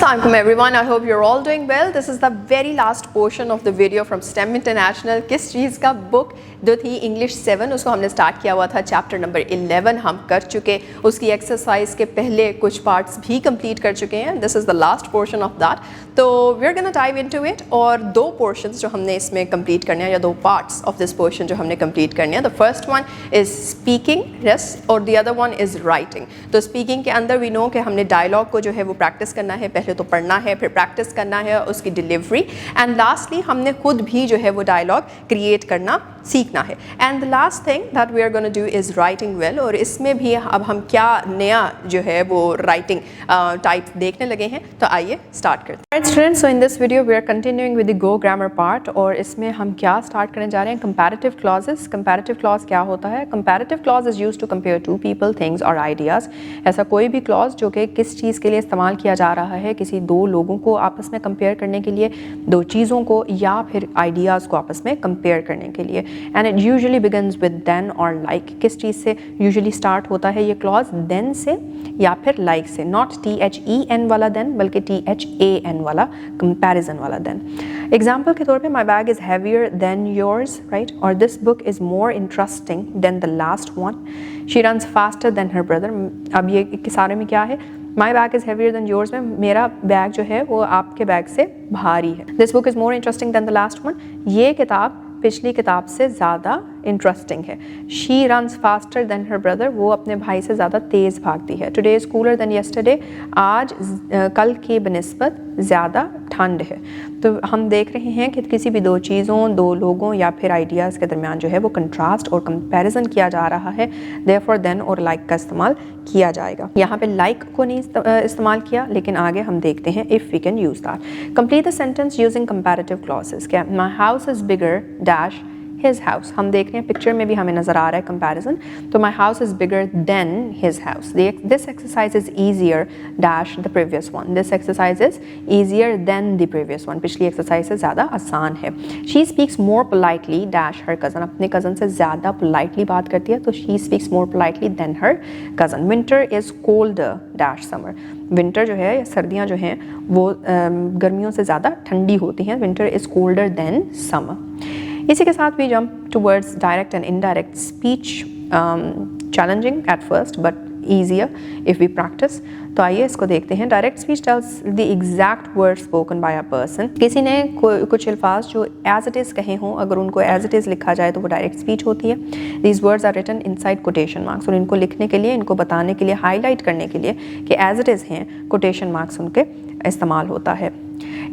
Assalamualaikum everyone, I hope you're all doing well. This is the very last portion of the video from STEM International. किस चीज़ का book जो थी English 7 उसको हमने start किया हुआ था, चैप्टर नंबर 11 हम कर चुके, उसकी एक्सरसाइज के पहले कुछ पार्ट्स भी कंप्लीट कर चुके हैं. This is the last portion of that. तो we are gonna dive into it. और दो पोर्शंस जो हमने इसमें कंप्लीट करने हैं, या दो पार्ट्स ऑफ दिस पोर्शन जो हमने कंप्लीट करने हैं. The first one is speaking, yes, और the other one is writing. तो स्पीकिंग के अंदर वी नो कि हमने डायलॉग को जो है वो प्रैक्टिस करना है, पहले तो पढ़ना है, फिर प्रैक्टिस करना है उसकी डिलीवरी, एंड लास्टली हमने खुद भी जो है वो डायलॉग क्रिएट करना सीखना है. And the last thing that we are gonna do is writing well. और इसमें भी अब हम क्या नया जो है वो राइटिंग टाइप देखने लगे हैं, तो आइए स्टार्ट करते हैं. Students, so in this video we are continuing with the go grammar part, और इसमें हम क्या स्टार्ट करने जा रहे हैं, कंपैरेटिव क्लॉजेस. कंपैरेटिव क्लॉज क्या होता है? Comparative clause is used to compare two people, things और आइडियाज़. ऐसा कोई भी क्लॉज जो कि किस चीज़ के लिए इस्तेमाल किया जा रहा है, किसी दो लोगों को आपस में कंपेयर करने के लिए, दो चीज़ों को या फिर आइडियाज़ को आपस में कंपेयर करने के लिए. And it usually begins with than और लाइक. किस चीज़ से यूजुअली स्टार्ट होता है ये क्लॉज? देन से या फिर लाइक से. नॉट THEN वाला देन, बल्कि THAN वाला, कंपैरिजन वाला देन. एग्जाम्पल के तौर पे my bag is heavier than yours, right, और this book is more interesting than the last one. She runs faster than her brother. अब ये सारे में क्या है? My bag is heavier than yours में मेरा बैग जो है वो आपके बैग से भारी है. This book is more interesting than the last one. ये किताब पिछली किताब से ज़्यादा इंटरेस्टिंग है. She runs faster than her brother, वो अपने भाई से ज़्यादा तेज़ भागती है. Today is cooler than yesterday, आज कल की बनिस्बत ज़्यादा ठंड है. तो हम देख रहे हैं कि किसी भी दो चीज़ों, दो लोगों या फिर आइडियाज़ के दरमियान जो है वो कंट्रास्ट और कंपैरिजन किया जा रहा है. देयरफॉर देन और लाइक का इस्तेमाल किया जाएगा. यहाँ पे लाइक को नहीं इस्तेमाल किया, लेकिन आगे हम देखते हैं if we can use that. Complete the sentence using comparative clauses. क्या? My house is bigger dash his house. हम देख रहे हैं पिक्चर में भी हमें नज़र आ रहा है कंपैरिजन. तो my house is bigger than his house. This exercise is easier dash the previous one. This exercise is easier than the previous one. पिछली एक्सरसाइज से ज़्यादा आसान है. She speaks more politely dash her cousin. अपने cousin से ज़्यादा politely बात करती है, तो she speaks more politely than her cousin. Winter is colder dash summer. Winter जो है, सर्दियाँ जो हैं वो गर्मियों से ज़्यादा ठंडी होती हैं. Winter is colder than summer. इसी के साथ भी jump towards direct and indirect speech. Challenging at first but easier if we practise. तो आइए इसको देखते हैं. Direct speech tells the exact word spoken by a person. किसी ने कुछ अल्फाज जो एज इट इज़ कहे हों, अगर उनको एज इट इज़ लिखा जाए तो वो डायरेक्ट स्पीच होती है. These words are written inside quotation marks. और इनको लिखने के लिए, इनको बताने के लिए, हाईलाइट करने के लिए कि एज इट इज़ हैं, कोटेशन मार्क्स उनके इस्तेमाल होता है.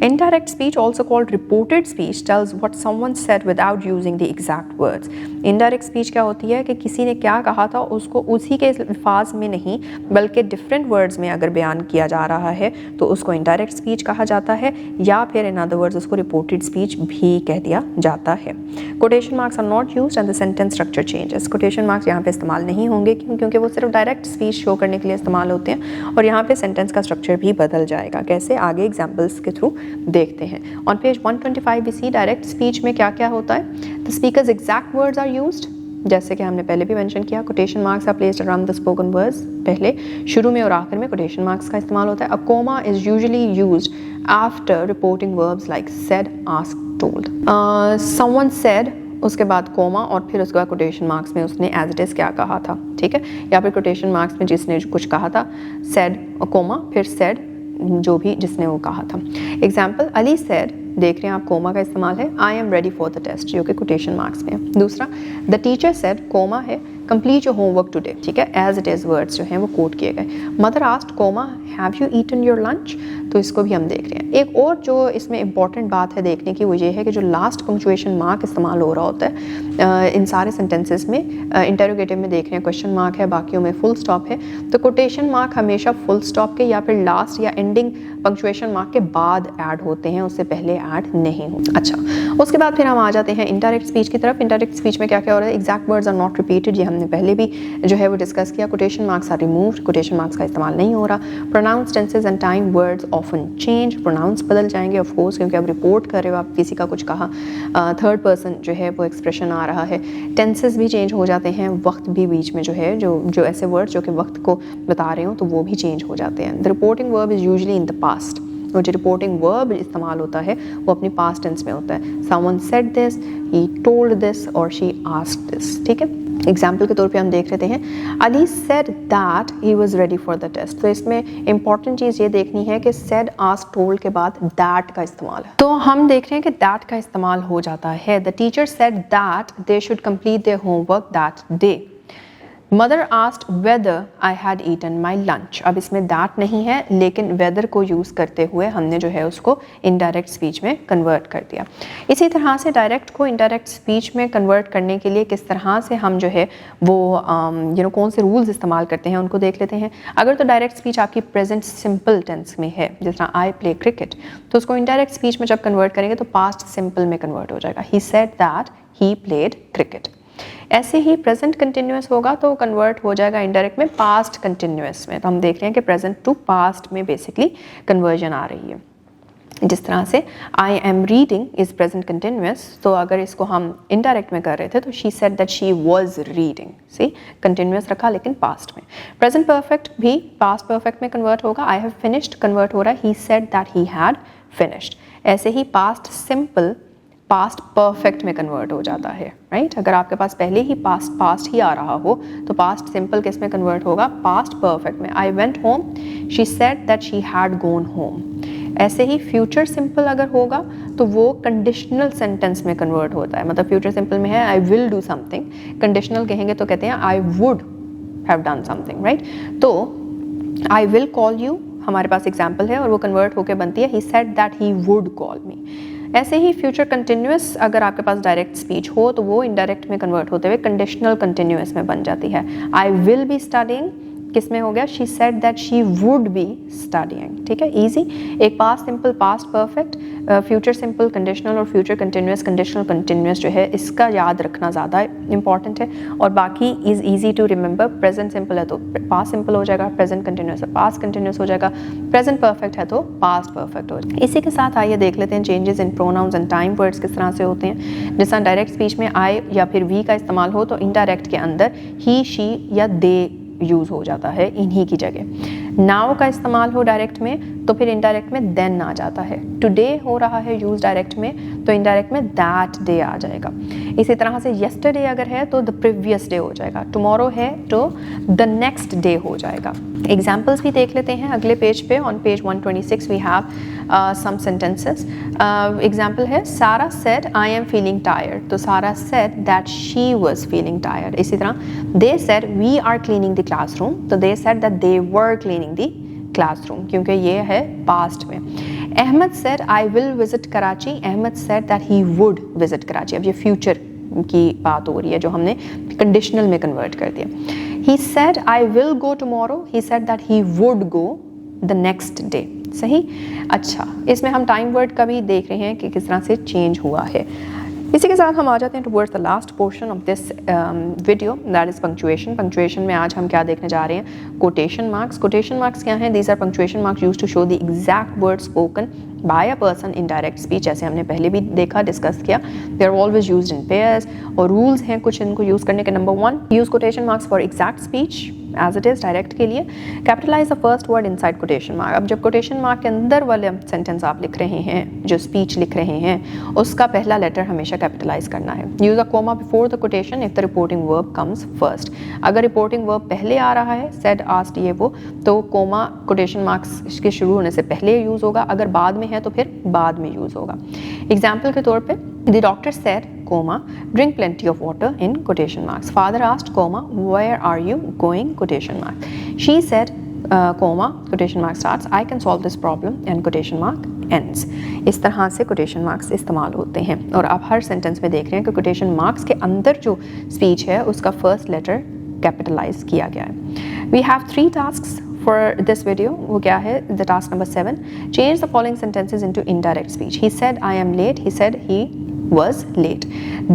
Indirect speech, also called reported speech, tells what someone said without using the exact words. Indirect speech क्या होती है कि किसी ने क्या कहा था उसको उसी के अल्फाज में नहीं बल्कि different words में अगर बयान किया जा रहा है तो उसको indirect speech कहा जाता है, या फिर in other words उसको reported speech भी कह दिया जाता है. Quotation marks are not used and the sentence structure changes. Quotation marks यहाँ पे इस्तेमाल नहीं होंगे क्योंकि वो सिर्फ direct speech शो करने के लिए इस्तेमाल होते हैं, और यहाँ पे सेंटेंस का स्ट्रक्चर भी बदल जाएगा. कैसे? आगे एग्जाम्पल्स के थ्रू देखते हैं. On page 125 we see direct speech में क्या क्या होता है. The speaker's exact words are used, जैसे कि हमने पहले भी मेंशन किया. Quotation marks are placed around the spoken words. पहले, शुरू में और आखिर में कोटेशन मार्क्स का इस्तेमाल होता है. A comma is usually used after reporting verbs like said, asked, told. Someone said, उसके बाद कोमा, और फिर उसके बाद कोटेशन मार्क्स में उसने एज इट इज़ क्या कहा था. ठीक है, या फिर कोटेशन मार्क्स में जिसने कुछ कहा था, सेड, कोमा, फिर सेड, जो भी जिसने वो कहा था. एग्जाम्पल, अली सेड, देख रहे हैं आप कोमा का इस्तेमाल है. I am ready for the test, जो कि कोटेशन मार्क्स में है. दूसरा, द टीचर सेड, कोमा है, कंप्लीट योर होमवर्क टुडे. ठीक है, एज इट इज़ वर्ड्स जो हैं वो कोट किए गए. Mother asked, comma, have you eaten your lunch. तो इसको भी हम देख रहे हैं. एक और जो इसमें इंपॉर्टेंट बात है देखने की, वो ये है कि जो लास्ट पंक्चुएशन मार्क इस्तेमाल हो रहा होता है इन सारे सेंटेंसेस में, इंटरोगेटिव में देख रहे हैं क्वेश्चन मार्क है, बाकियों में फुल स्टॉप है. तो कोटेशन मार्क हमेशा फुल स्टॉप के या फिर लास्ट या एंडिंग पंक्चुएशन मार्क के बाद ऐड होते हैं, उससे पहले ऐड नहीं होते. अच्छा, उसके बाद फिर हम आ जाते हैं इनडायरेक्ट स्पीच की तरफ. इनडायरेक्ट स्पीच में क्या क्या हो रहा है? Exact words are not repeated, ये हमने पहले भी जो है वो डिस्कस किया. Quotation marks are removed, quotation marks का इस्तेमाल नहीं हो रहा. Pronouns, tenses and time words often change. Pronouns बदल जाएंगे ऑफ कोर्स, क्योंकि अब रिपोर्ट कर रहे हो आप, किसी का कुछ कहा, थर्ड पर्सन जो है वो एक्सप्रेशन आ रहा है. टेंसेस भी चेंज हो जाते हैं, वक्त भी बीच में जो है जो ऐसे वर्ड्स जो कि वक्त को बता रहे हो तो वो भी चेंज हो जाते हैं. The reporting verb is usually in the past. और जो रिपोर्टिंग वर्ब इस्तेमाल होता है वो अपनी पास्ट टेंस में होता है. Someone said this, he told this और she asked this. ठीक है. एग्जाम्पल के तौर पे हम देख लेते हैं. Ali said that he was ready for the test. तो इसमें इंपॉर्टेंट चीज़ ये देखनी है कि said, asked, told के बाद that का इस्तेमाल है. तो हम देख रहे हैं कि that का इस्तेमाल हो जाता है. The teacher said that they should complete their homework that day. Mother asked whether I had eaten my lunch. अब इसमें दैट नहीं है, लेकिन वेदर को यूज़ करते हुए हमने जो है उसको इनडायरेक्ट स्पीच में कन्वर्ट कर दिया. इसी तरह से डायरेक्ट को इनडायरेक्ट स्पीच में कन्वर्ट करने के लिए किस तरह से हम जो है वो कौन से रूल्स इस्तेमाल करते हैं उनको देख लेते हैं. अगर तो डायरेक्ट स्पीच आपकी प्रेजेंट सिंपल टेंस में है, जिस तरह आई प्ले क्रिकेट, तो उसको इनडायरेक्ट स्पीच में जब कन्वर्ट करेंगे तो पास्ट सिंपल में कन्वर्ट हो जाएगा. ही said that he played cricket. ऐसे ही प्रेजेंट कंटिन्यूअस होगा तो कन्वर्ट हो जाएगा इनडायरेक्ट में पास्ट कंटिन्यूअस में. तो हम देख रहे हैं कि प्रेजेंट टू पास्ट में बेसिकली कन्वर्जन आ रही है. जिस तरह से I am reading is present continuous, तो अगर इसको हम इनडायरेक्ट में कर रहे थे तो she said that she was reading. See, continuous रखा लेकिन पास्ट में. प्रेजेंट परफेक्ट भी पास्ट परफेक्ट में कन्वर्ट होगा. आई हैव फिनिश्ड कन्वर्ट हो रहा है he said that he had finished. ऐसे ही पास्ट सिंपल पास्ट परफेक्ट में कन्वर्ट हो जाता है. राइट, अगर आपके पास पहले ही पास्ट ही आ रहा हो तो पास्ट सिंपल किस में कन्वर्ट होगा? पास्ट परफेक्ट में. I went home, she said that she had gone home. ऐसे ही फ्यूचर सिंपल अगर होगा तो वो कंडीशनल सेंटेंस में कन्वर्ट होता है. मतलब फ्यूचर सिंपल में है I will do something, conditional कहेंगे तो कहते हैं I would have done something. Right, तो आई विल कॉल यू हमारे पास एग्जाम्पल है और वो कन्वर्ट होकर बनती है he said that he would call मी. ऐसे ही फ्यूचर कंटिन्यूअस अगर आपके पास डायरेक्ट स्पीच हो तो वो इनडायरेक्ट में कन्वर्ट होते हुए कंडीशनल कंटिन्यूअस में बन जाती है. आई विल बी स्टडीइंग किस में हो गया? She said that she would be studying. ठीक है, इजी. एक past simple past perfect, future simple conditional और फ्यूचर कंटिन्यूअस कंडीशनल कंटिन्यूअस जो है इसका याद रखना ज़्यादा इंपॉर्टेंट है. और बाकी is easy to remember. Present simple है तो पास्ट सिंपल हो जाएगा, प्रेजेंट कंटिन्यूअस है पास्ट कंटिन्यूअस हो जाएगा, प्रेजेंट परफेक्ट है तो पास्ट परफेक्ट हो जाएगा. इसी के साथ आइए देख लेते हैं changes in pronouns and time words किस तरह से होते हैं. जिस तरह डायरेक्ट स्पीच में आई या फिर वी का इस्तेमाल हो तो इनडायरेक्ट के अंदर ही शी या दे यूज़ हो जाता है इन्हीं की जगह. नाउ का इस्तेमाल हो डायरेक्ट में तो फिर इनडायरेक्ट में देन आ जाता है. टुडे हो रहा है यूज़ डायरेक्ट में तो इनडायरेक्ट में दैट डे आ जाएगा. इसी तरह से येस्टरडे अगर है तो द प्रीवियस डे हो जाएगा. टुमारो है तो द नेक्स्ट डे हो जाएगा. एग्जाम्पल्स भी देख लेते हैं अगले पेज पे. On page 126 we have some sentences. Example है Sarah said I am feeling tired, तो Sarah said that she was feeling tired. इसी तरह they said we are cleaning the classroom, तो they said that they were cleaning the classroom क्योंकि ये है past में. Ahmed said I will visit Karachi, Ahmed said that he would visit Karachi. अब ये future की बात हो रही है जो हमने कंडीशनल में कन्वर्ट कर दिया. He said I will go tomorrow, he said that he would go the next day. सही. अच्छा, इसमें हम टाइम वर्ड का भी देख रहे हैं कि किस तरह से चेंज हुआ है. इसी के साथ हम आ जाते हैं towards the last portion of this video, that is punctuation. Punctuation में आज हम क्या देखने जा रहे हैं? Quotation marks. कोटेशन मार्क्स क्या हैं? These are punctuation marks used to show the exact word spoken by a person in direct speech. जैसे हमने पहले भी देखा, डिस्कस किया. They are always used in pairs और रूल्स हैं कुछ इनको यूज़ करने के. Number 1, use quotation marks for exact speech as it is direct के लिए. Capitalise the first word inside quotation mark. अब जब कोटेशन मार्क के अंदर वाले सेंटेंस आप लिख रहे हैं, जो स्पीच लिख रहे हैं, उसका पहला लेटर हमेशा कैपिटलाइज करना है. Use a comma before the quotation if the reporting verb comes first. अगर रिपोर्टिंग वर्ब पहले आ रहा है, सेड आस्क्ड ये वो, तो कोमा कोटेशन मार्क्स के शुरू होने से पहले यूज़ होगा. अगर बाद में है तो फिर बाद में यूज़ होगा. एग्जाम्पल के तौर पे the doctor said comma drink plenty of water in quotation marks. Father asked comma where are you going quotation mark. She said comma quotation mark starts I can solve this problem and quotation mark ends. इस तरह से quotation marks इस्तेमाल होते हैं. और आप हर sentence में देख रहे हैं कि quotation marks के अंदर जो स्पीच है उसका फर्स्ट लेटर कैपिटलाइज किया गया है. We have 3 tasks for this video. वो क्या है? The task number 7, change the following sentences into indirect speech. He said I am late. He said he was late.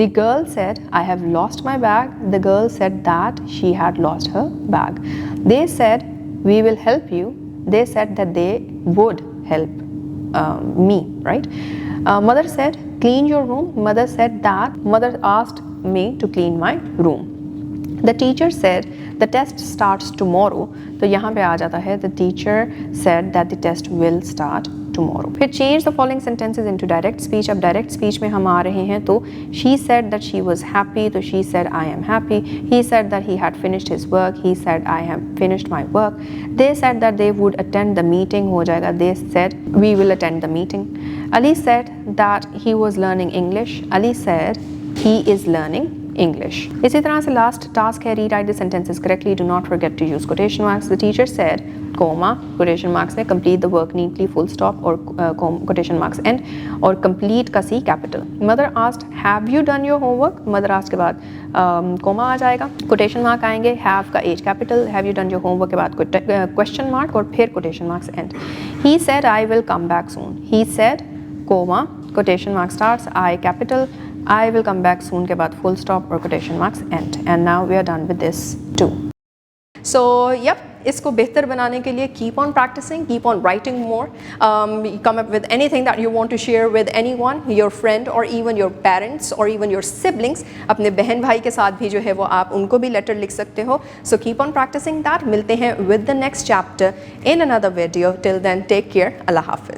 The girl said I have lost my bag. The girl said that she had lost her bag. They said we will help you. They said that they would help me, right? Mother said clean your room. Mother said that mother asked me to clean my room. The teacher said the test starts tomorrow. तो यहाँ पे आ जाता है the teacher said that the test will start tomorrow. फिर change the following sentences into direct speech. अब direct speech में हम आ रहे हैं तो she said that she was happy, तो she said I am happy. He said that he had finished his work. He said I have finished my work. They said that they would attend the meeting. हो जाएगा they said we will attend the meeting. Ali said that he was learning English. Ali said he is learning English. इसी तरह से last task है rewrite the sentences correctly. Do not forget to use quotation marks. The teacher said, comma, quotation marks में complete the work neatly, full stop और quotation marks end और complete का C capital. Mother asked, have you done your homework? Mother asked के बाद comma आ जाएगा, quotation mark आएंगे, have का H capital, have you done your homework के बाद question mark और फिर quotation marks end. He said I will come back soon. He said, comma, quotation mark starts, I capital, I will come back soon के बाद full stop और quotation marks end. And now we are done with this too. So, yep, इसको बेहतर बनाने के लिए keep on practicing, keep on writing more, come up with anything that you want to share with anyone, your friend or even your parents or even your siblings. अपने बहन भाई के साथ भी जो है वो आप उनको भी लेटर लिख सकते हो. So keep on practicing that. मिलते हैं with the next chapter in another video. Till then, take care. Allah Hafiz.